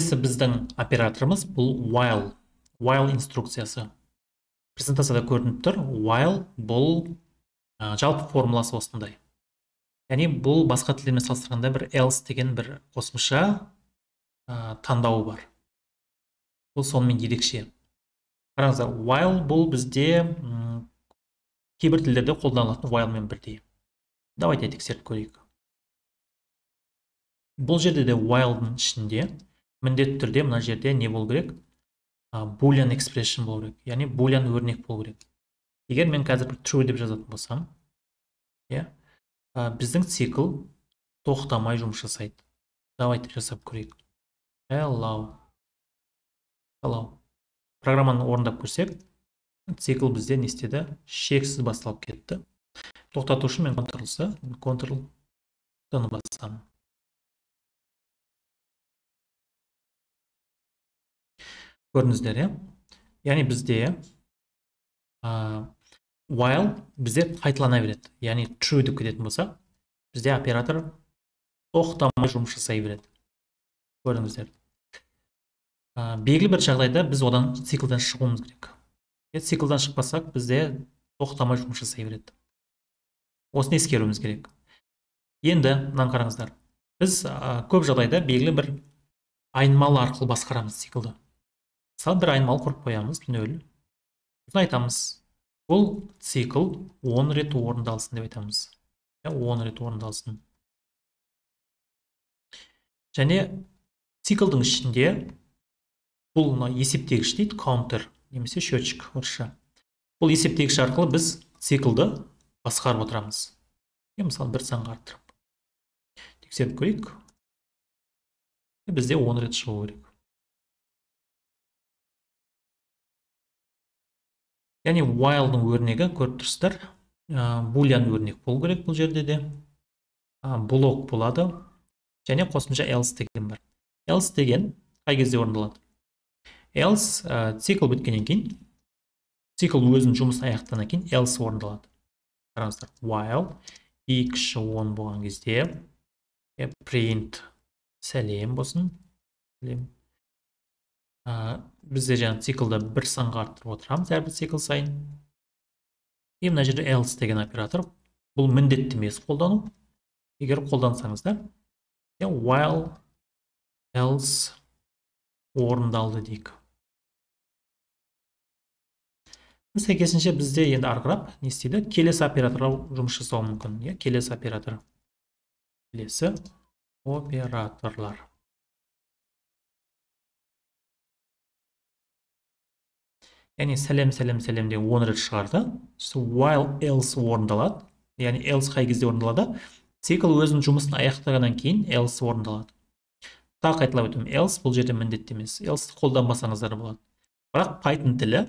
Біздің операторымыз бұл while инструкциясы. Презентацияда көрініп тұр. While бұл жалпы формуласы осындай. Яғни бұл басқа тілдермен салыстырғанда бір else деген бір қосымша таңдауы бар. Бұл сонымен ерекше. Қараңыздар, while бұл бізде кейбір тілдерде қолданылатын while-мен бірдей. Давайте тексеріп көрейік. Бұл жерде де while-дың ішінде міндетті түрде мына жерде не болу керек? Boolean expression болу керек. Яғни boolean өрнек болу керек. Егер мен қазір true деп жазатын болсам, біздің цикл тоқтамай жұмыс жасайды. Давайте жасап көрейік. Hello. Программаны орындап көрсек, цикл бізде не істеді? Шексіз басталып кетті. Тоқтату үшін мен Ctrl-ны басамын. Көрдіңіздер, яғни бізде while бізде қайталана береді. Яғни true деп кететін болса, бізде оператор тоқтамай жұмыс жасай береді. Көрдіңіздер. Белгілі бір жағдайда біз одан циклдан шығуымыз керек. Циклдан шықпасақ, бізде тоқтамай жұмыс жасай береді. Осыны ескеруіміз керек. Енді мынаны қараңыздар. Біз көп жағдайда белгілі бір айнымалы арқылы басқарамыз циклды. Мысалы, бір айнымалы құрып қоямыз, 0. Сосын айтамыз, бұл цикл 10 рет орындалсын деп айтамыз. 10 рет орындалсын. Және циклдың ішінде бұл есептегіш дейді, counter, немесе счетчик орысша. Бұл есептегіш арқылы біз циклды басқарып отырамыз. Мысалы, бір санға арттырып. Тексеріп көрейік. Бізде 10 рет шығу керек. Яғни while-дың өрнегі көріп тұрсыздар. Boolean өрнек болу керек бұл жерде де. Блок болады. Және қосымша else деген бар. Else деген қай кезде орындалады? Else цикл біткеннен кейін, цикл өзінің жұмысын аяқтағаннан кейін else орындалады. Қараңыздар, while x(10) болған кезде print сәлем болсын. Бізде жаңа циклда бір санға арттырып отырамыз әрбір цикл сайын. Мына жерде else деген оператор. Бұл міндетті емес қолдану. Егер қолдансаңыздар, while else орындалды дейік. Сәйкесінше бізде енді арқырап не істейді? Келесі операторға жұмыс жасауы мүмкін. Келесі оператор. Келесі операторлар. Яғни сәлем де 10 рет шығарды. While else орындалады. Яғни else қай кезде орындалады? Цикл өзінің жұмысын аяқтағаннан кейін else орындалады. Тағы қайталап өтемін. Else бұл жерде міндетті емес. Else қолданбасаңыздар болады. Бірақ Python тілі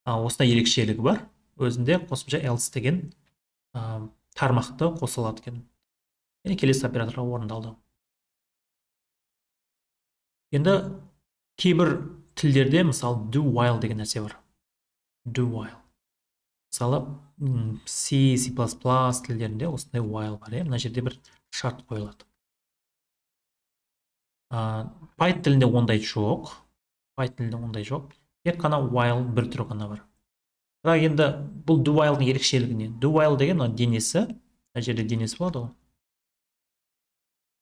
осында ерекшелігі бар. Өзінде қосымша else деген тармақты қосылады екен. Яғни келесі операторға орындалды. Енді кейбір тілдерде, мысалы, do while деген нәрсе бар. Do while. Мысалы, C, C++ тілдерінде осындай while бар. Мына жерде бір шарт қойылады. Python тілінде ондай жоқ. Тек қана while бір түрі ғана бар. Бірақ енді бұл do while-дың ерекшелігі не? Do while деген денесі, мына жерде денесі болады ғой.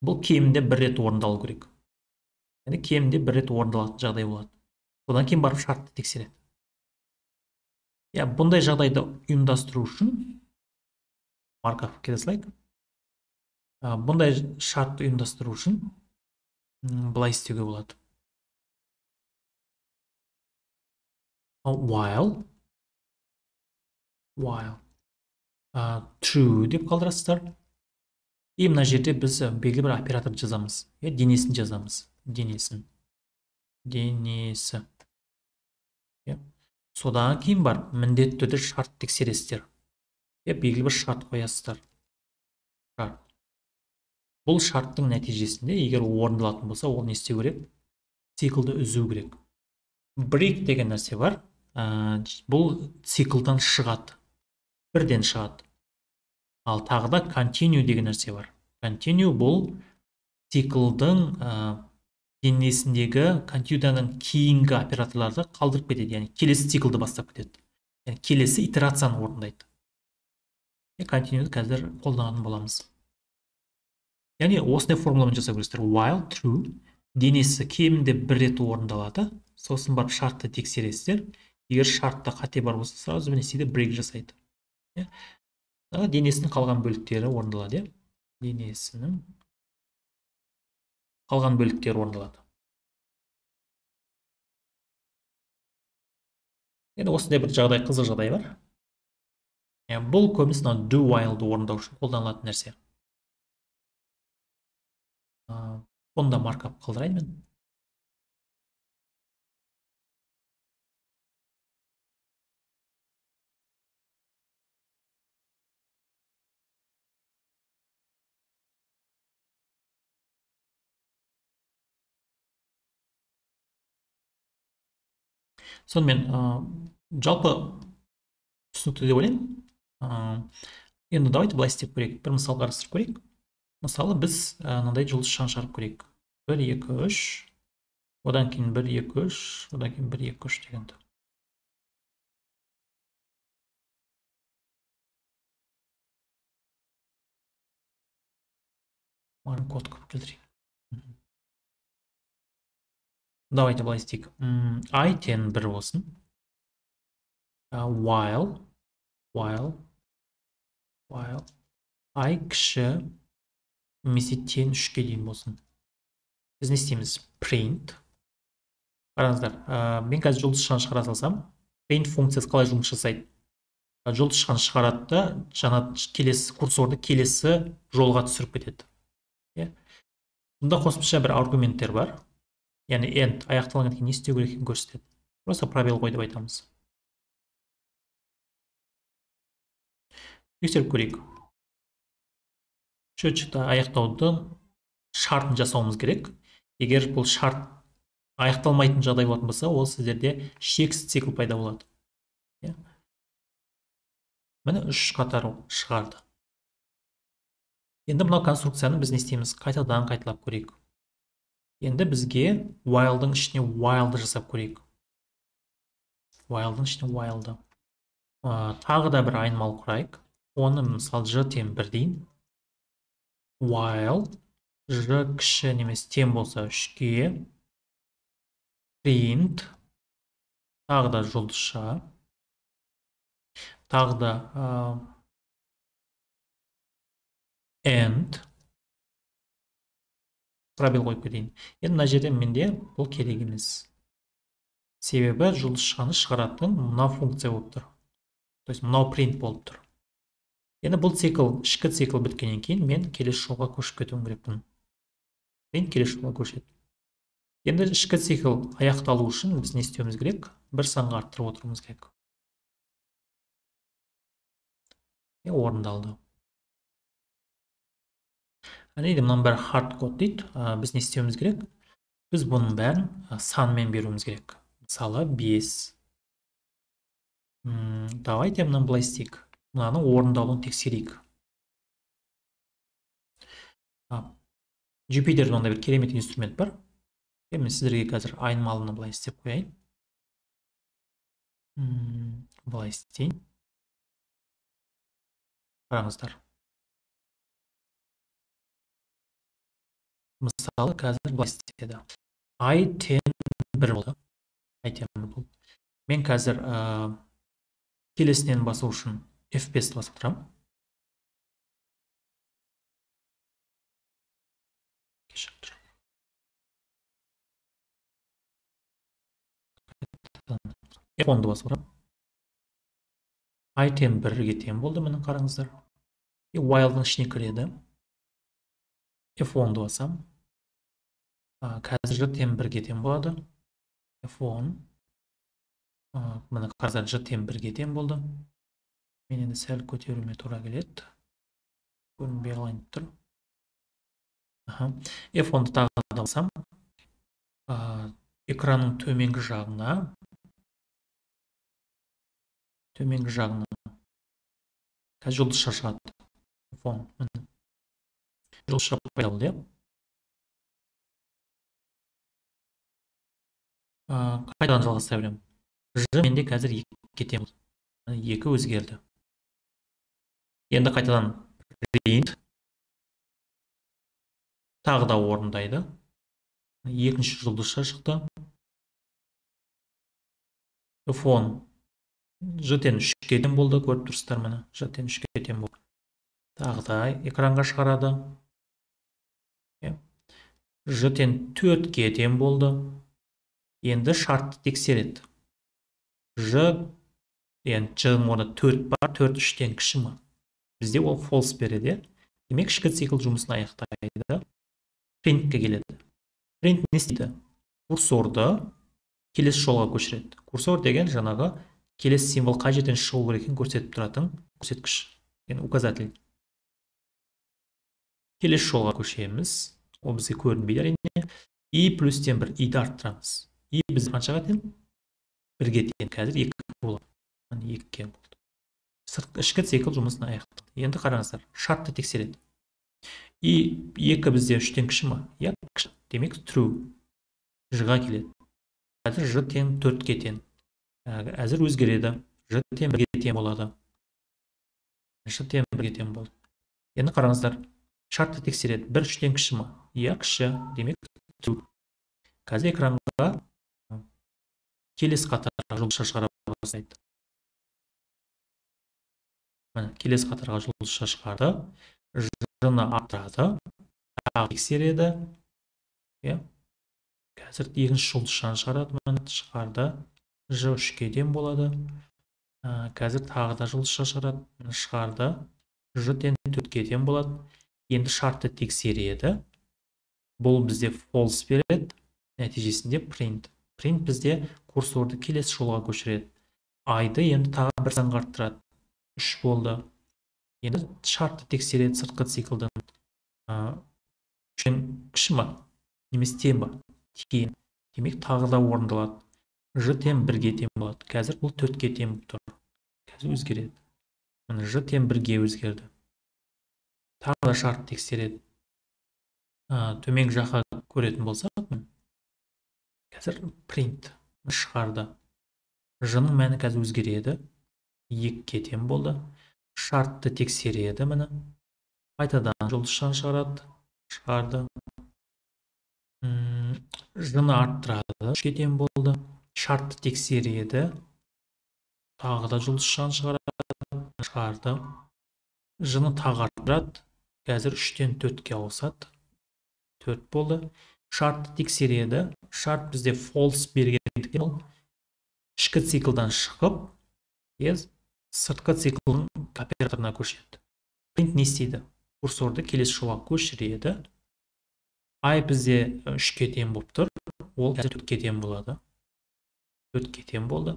Бұл кемінде бір рет орындалу керек. Яғни кемінде бір рет орындалатын жағдай болады. Одан кейін барып шартты тексереді. Бұндай жағдайды ұйымдастыру үшін марков келе салайық. Бұндай шартты ұйымдастыру үшін былай істеуге болады. While true деп қалдырасыздар. Мына жерде біз белгілі бір оператор жазамыз. Денесін жазамыз. Денесі. Содан кейін бар, міндетті түрде шарт тексересіздер. Белгілі бір шарт қоясыздар. Бұл шарттың нәтижесінде, егер орындалатын болса, ол не істеу керек? Циклды үзу керек. Break деген нәрсе бар. Бұл циклдан шығады. Бірден шығады. Ал тағы да continue деген нәрсе бар. Continue бұл циклдың денесіндегі континуданың кейінгі операторларды қалдырып кетеді, яғни келесі циклды бастап кетеді, яғни келесі итерацияны орындайды. Континуды қазір қолданатын боламыз. Яғни осындай формуламен жасау керексіздер. While true, денесі кемінде бір рет орындалады, сосын барып шартты тексересіздер. Егер шартта қате бар болса, сразу не істейді? Брейк жасайды. Денесінің қалған бөліктері орындалады. Денесінің қалған бөліктері орындалады. Енді осындай бір жағдай, қызық жағдай бар. Бұл көбінесе do while'ды орындау үшін қолданылатын нәрсе. Онда маркап қалдырайын мен. Сонымен жалпы түсінікті деп ойлаймын. Енді давайте былай істеп көрейік. Бір мысал қарастырып көрейік. Мысалы біз мынандай жұлдыз шығарып көрейік. 1, 2, 3, одан кейін 1, 2, 3, одан кейін 1, 2, 3 дегенді. Маған код көп келтірейік. Давайте былай істейік. I 10 бір болсын. While I кіші немесе 10 3-ке дейін болсын. Біз не істейміз? Print. Қараңыздар, мен қазір жұлдыз шығара салсам, print функциясы қалай жұмыс жасайды? Жұлдыз шығарады да, жаңа келесі курсорды келесі жолға түсіріп кетеді. Бұнда қосымша бір аргументтер бар. Яғни end аяқталғаннан кейін не істеу керек екенін көрсетеді. Просто пробел қой деп айтамыз. Тексеріп көрейік. Счетчикта аяқтауды шартын жасауымыз керек. Егер бұл шарт аяқталмайтын жағдай болатын болса, ол сіздерде шексіз цикл пайда болады. Міне 3 қатар шығарды. Енді мынау конструкцияны біз не істейміз? Қайтадан қайталап көрейік. Енді бізге while'дың ішіне while'ды жасап көрейік. While'дың ішіне while'ды. Тағы да бір айнымалы құрайық. Оны мысалы ж тем 1 дейін. While ж кіші немесе тем болса 3-ке. Print. Тағы да жұлдызша. Тағы да end. Пробел қойып кетейін. Енді мына жерде менде бұл керек емес. Себебі жұлдызшаны шығаратын мына функция болып тұр. То есть мынау print болып тұр. Енді бұл цикл, ішкі цикл біткеннен кейін мен келесі жолға көшіп кетуім керекпін. Print келесі жолға көшеді. Енді ішкі цикл аяқталу үшін біз не істеуіміз керек? Бір санға арттырып отыруымыз керек. Орындалды. Әнейді мұнан бәрі hard code дейді. Біз не істеуіміз керек? Біз бұның бәрін санмен беруіміз керек. Мысалы 5. Давайте мұнан былай істейік. Мұнаның орындалуын тексерейік. Jupyter'де онда бір керемет инструмент бар. Мен сіздерге қазір айнымалыны былай істеп қояйын. Былай істейін. Қараңыздар. Мысалы қазір былай істеді. I 10 бір болды. Мен қазір келесінен басу үшін F5 басып тұрам. F10-ды басып тұрам. I 10 бірге тең болды, мұның қараңыздар. While'дың ішіне кіреді. F10-ды басам. Қазір тең бірге тең болады. F10. Мұны қарыздар ж тең бірге тең болды. Мен енді сәл көтеруіме тура келеді. Көрінбей қалайын тұр. F10-ды тағы да басам. Экранның төменгі жағына қазір жұлдызша шығады. F10. Жұлдызша пайда болды. қайтадан жалғастыра беремін. Ж менде қазір 2 кетем. 2 өзгерді. Енді қайтадан print тағы да орындайды. Екінші жұлдызша шықты. Фон Ж-тен 3-ке тең болды, көріп тұрсыздар міне. Ж-тен 3-ке тең болды. Тағы да экранға шығарады. Ж-тен 4-ке тең болды. Енді шартты тексереді. Ж, yani Ж-ның орнында 4 бар, 4 3-тен кіші ме? Бізде ол false береді. Демек ішкі цикл жұмысын аяқтайды. Printке келеді. Print не істейді? Курсорды келесі жолға көшіреді. Курсор деген жаңағы келесі символ қай жерден шығу керек екенін көрсетіп тұратын көрсеткіш, яғни указатель. Келесі жолға көшеміз. Ол бізге көрінбейді әрине. И плюстен 1 иді арттырамыз. И біз қаншаға тең? 1-ге тең. Қазір 2 болады. 2-ге болды. Сыртқы ішкі цикл жұмысын аяқтады. Енді қараңыздар, шартты тексереді. И 2 бізде 3-тен кіші ме? Иә, кіші. Демек true. Ж-ға келеді. Қазір Ж тең 4-ге тең. Әзір өзгереді. Ж тең 1-ге тең болады. Ж тең 1-ге тең болды. Енді қараңыздар, шартты тексереді. 1 3-тен кіші ме? Иә, кіші. Демек true. Қазір экранға келесі қатарға жұлдызша шығара бастайды. Келесі қатарға жұлдызша шығарды. Ж-ны арттырады. Тағы тексереді. Қазір екінші жұлдызшаны шығарады. Шығарды. Ж 3-ке тең болады. Қазір тағы да жұлдызша шығарады. Шығарды. Ж тең 4-ке тең болады. Енді шартты тексереді. Бұл бізде false береді. Нәтижесінде print. Print бізде курсорды келесі жолға көшіреді. Айды енді тағы бір санға арттырады. 3 болды. Енді шартты тексереді сыртқы циклдан. 3-тен кіші ме? Немесе тең ба? Тең. Демек тағы да орындалады. Ж тең 1-ге тең болады. Қазір бұл 4-ке тең тұр. Қазір өзгереді. Ж тең 1-ге өзгерді. Тағы да шарт тексереді. Төменгі жаққа көретін болсақ, қазір print шығарды. Ж-ның мәні қазір өзгереді. 2-ке тең болды. Шартты тексереді міне. Қайтадан жұлдызшаны шығарады. Шығарды. Ж-ны арттырады. 3-ке тең болды. Шартты тексереді. Тағы да жұлдызшаны шығарады. Шығарды. Ж-ны тағы арттырады. Қазір 3-тен 4-ке ауысады. 4 болды. Шартты тексереді. Шарт бізде false бергендіктен ол ішкі циклдан шығып, сыртқы циклдың операторына көшеді. Print не істейді? Курсорды келесі жолға көшіреді. Ай бізде 3-ке тең болып тұр. Ол қазір 4-ке тең болады. 4-ке тең болды.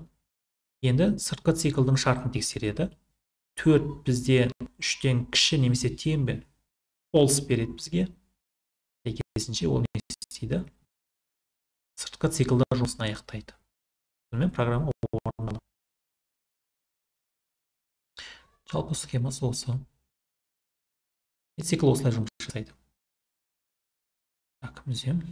Енді сыртқы циклдың шартын тексереді. 4 бізде 3-тен кіші немесе тең бе? False береді бізге. Сәйкесінше ол не істейді? Сыртқы циклда жұмысын аяқтайды. Сонымен программа орындалады. Жалпы схемасы осы. Цикл осылай жұмыс жасайды. Так, мүзем.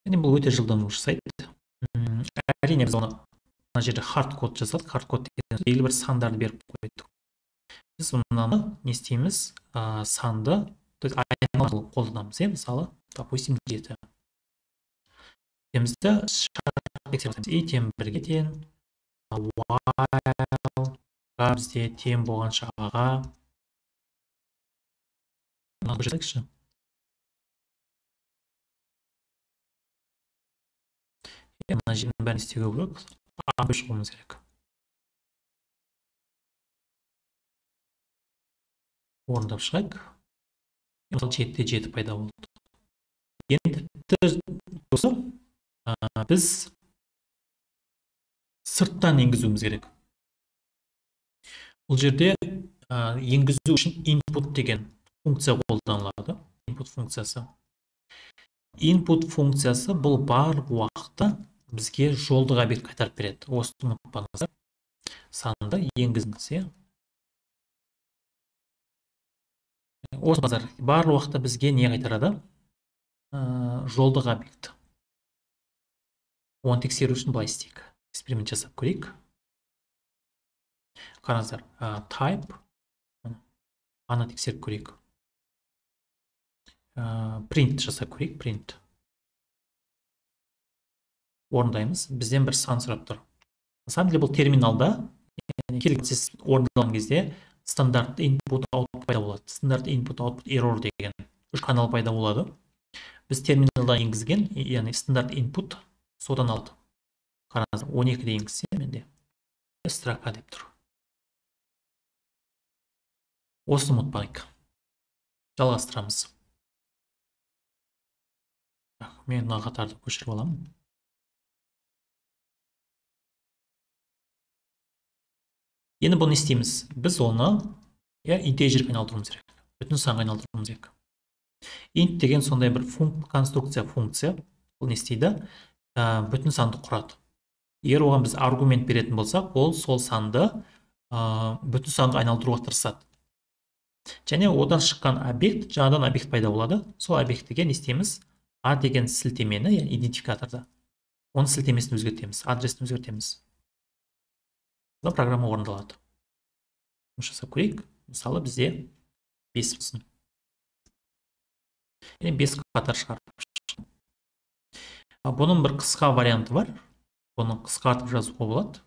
Бұл өте жылдам жұмыс жасайды. Әрине біз оны мына жерде hard код жасадық. Hard код деген белгілі бір сандарды беріп қойдық. Біз мұнаны не істейміз? Санды айнымалы қолданамыз. Мысалы, допустим, 7. Демізді шарт тексеріп i тең 1-ге тең, while бізде тең болғанша аға. Мынаны жасайықшы. Мына жердің бәрін істеуге керек. А5 шығуымыз керек. Орындап шығайық. Мысалы 7-те 7 пайда болды. Енді осы біз сырттан енгізуіміз керек. Бұл жерде енгізу үшін input деген функция қолданылады. Input функциясы. Input функциясы бұл барлық уақытта бізге жолдық объект қайтарып береді. Осыны ұмытпаңыздар. Санды енгізіңіз. осы базар барлық уақытта бізге не қайтарады? Жолдық объект. Оны тексеру үшін былай істейік. Эксперимент жасап көрейік. Қараңыздар, type аны тексеріп көрейік. Print жасап көрейік, print. Орындаймыз. Бізден бір сан сұрап тұр. На самом деле бұл терминалда, яғни сіз орындалған кезде стандарт input output пайда болады. Стандарт input output error деген үш канал пайда болады. Біз терминалда енгізген, яғни стандарт input содан алды. Қараңыздар, 12-де енгізсе менде строка деп тұр. Осыны ұмытпайық. Жалғастырамыз. Мен мына қатарды көшіріп аламын. Енді бұны істейміз. Біз оны интеджерге айналдыруымыз керек. Бүтін санға айналдыруымыз керек. Int деген сондай бір конструкция, функция. Бұл не істейді? Бүтін санды құрады. Егер оған біз аргумент беретін болсақ, ол сол санды бүтін санға айналдыруға тырысады. Және одан шыққан объект, жаңадан объект пайда болады. Сол объектіге не істейміз? A деген сілтемені, яғни идентификаторда. Оның сілтемесін өзгертеміз, адресін өзгертеміз. Бұл программа орындалады. Жасап көрейік. Мысалы бізде 5 болсын. Яғни 5 қатар шығарып. Бұның бір қысқа варианты бар. Бұны қысқартып жазуға болады.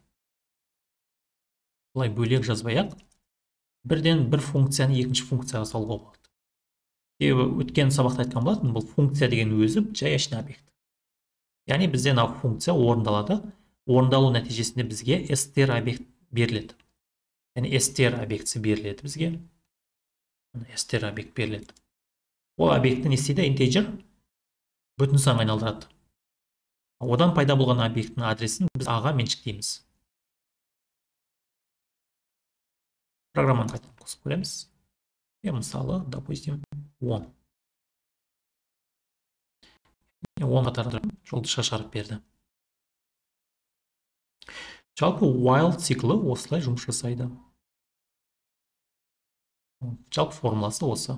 Бұлай бөлек жазбай-ақ, бірден бір функцияны екінші функцияға салуға болады. Өткен сабақта айтқан болатын, бұл функция деген өзі жай ашына объект. Яғни бізден функция орындалады. Орындалу нәтижесінде бізге str объект беріледі. Яғни str объектісі беріледі бізге. Str объект беріледі. Ол объектті не істейді? Integer бүтін санға айналдырады. Одан пайда болған объекттің адресін біз A-ға меншіктейміз. Программаны қайтадан қосып көреміз. Мысалы, допустим, 10. 10 қатарды жолдышқа шығарып берді. Жалпы while циклы осылай жұмыс жасайды. Жалпы формуласы осы.